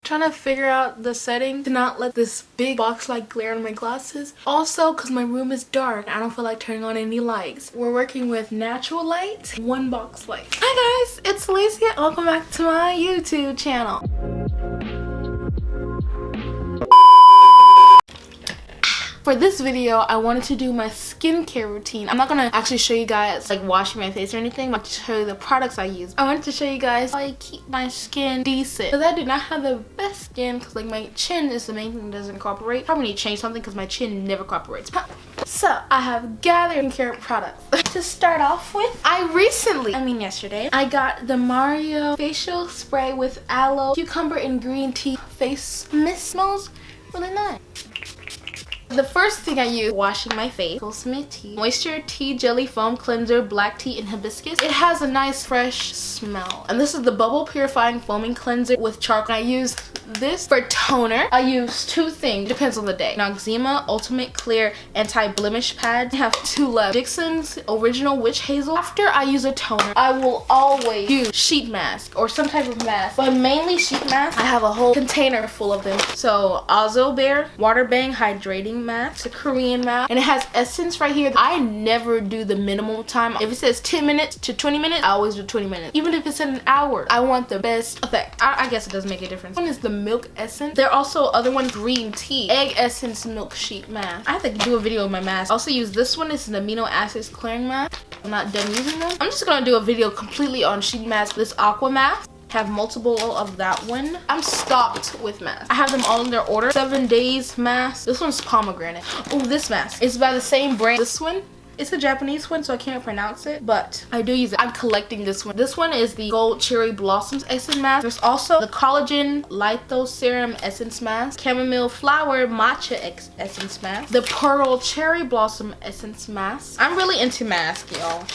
Trying to figure out the setting to not let this big box light glare on my glasses. Also, because my room is dark, I don't feel like turning on any lights. We're working with natural light, one box light. Hi guys, it's Alaceia. Welcome back to my YouTube channel. For this video, I wanted to do my skincare routine. I'm not gonna actually show you guys like washing my face or anything, but to show you the products I use. I wanted to show you guys how I keep my skin decent, because I do not have the best skin, because like my chin is the main thing that doesn't cooperate. Probably need to change something because my chin never cooperates. So I have gathered skincare products. To start off with, yesterday, I got the Mario facial spray with aloe, cucumber, and green tea face mist. Smells really nice. The first thing I use washing my face, Ultimate Tea Moisture Tea Jelly Foam Cleanser, Black Tea and Hibiscus. It has a nice fresh smell. And this is the Bubble Purifying Foaming Cleanser with charcoal. I use this for toner. I use two things, depends on the day. Noxzema Ultimate Clear Anti-Blemish Pad. I have two left. Dixon's Original Witch Hazel. After I use a toner, I will always use sheet mask or some type of mask, but mainly sheet mask. I have a whole container full of them. So Ozo Bear Water Bang Hydrating Mask, the Korean mask, and it has essence right here. I never do the minimal time. If it says 10 minutes to 20 minutes, I always do 20 minutes. Even if it's an hour, I want the best effect. I guess it does make a difference. One is the milk essence. There are also other ones, green tea, egg essence milk sheet mask. I have to do a video of my mask. I also use this one. It's an amino acids clearing mask. I'm not done using them. I'm just gonna do a video completely on sheet mask. This aqua mask. Have multiple of that one. I'm stocked with masks. I have them all in their order. 7 days mask. This one's pomegranate. Oh, this mask is by the same brand. This one, it's a Japanese one, so I can't pronounce it, but I do use it. I'm collecting this one. This one is the Gold Cherry Blossoms Essence Mask. There's also the Collagen Litho Serum Essence Mask, Chamomile Flower Matcha Essence Mask, the Pearl Cherry Blossom Essence Mask. I'm really into masks, y'all.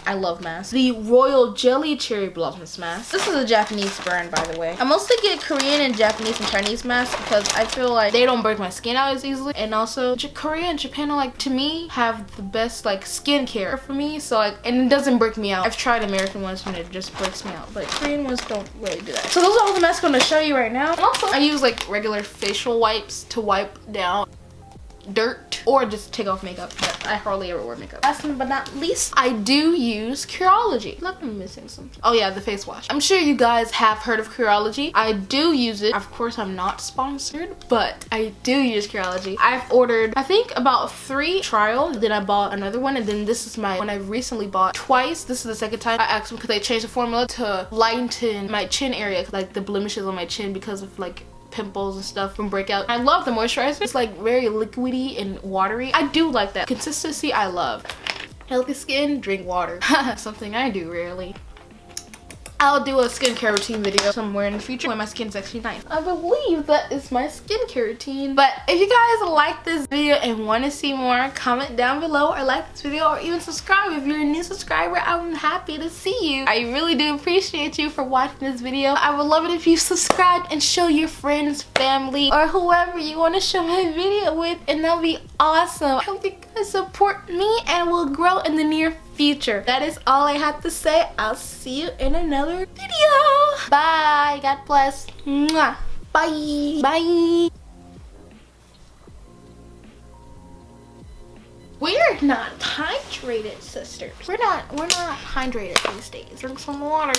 I love masks. The Royal Jelly Cherry Blossoms Mask. This is a Japanese brand, by the way. I mostly get Korean and Japanese and Chinese masks because I feel like they don't break my skin out as easily. And also, Korea and Japan are like, to me, have the best like skincare for me, so like, and it doesn't break me out. I've tried American ones and it just breaks me out, but Korean ones don't really do that. So those are all the masks I'm gonna show you right now. And also I use like regular facial wipes to wipe down dirt or just take off makeup, but I hardly ever wear makeup. Last but not least, I do use Curology. Look, I'm missing something. Oh yeah, the face wash. I'm sure you guys have heard of Curology. I do use it. Of course, I'm not sponsored, but I do use Curology. I've ordered, I think, about 3 trials. Then I bought another one, and then this is my one I recently bought twice. This is the second time. I asked them because they changed the formula to lighten my chin area, like the blemishes on my chin because of like pimples and stuff from breakout. I love the moisturizer. It's like very liquidy and watery. I do like that consistency. I love healthy skin. Drink water. Something I do rarely. I'll do a skincare routine video somewhere in the future when my skin's actually nice. I believe that is my skincare routine. But if you guys like this video and want to see more, comment down below or like this video or even subscribe. If you're a new subscriber, I'm happy to see you. I really do appreciate you for watching this video. I would love it if you subscribed and show your friends, family, or whoever you want to show my video with, and that'll be awesome. I hope you guys support me and will grow in the near future. That is all I have to say. I'll see you in another video. Bye. God bless. Mwah. Bye. Bye. We're not hydrated, sisters. We're not hydrated these days. Drink some water.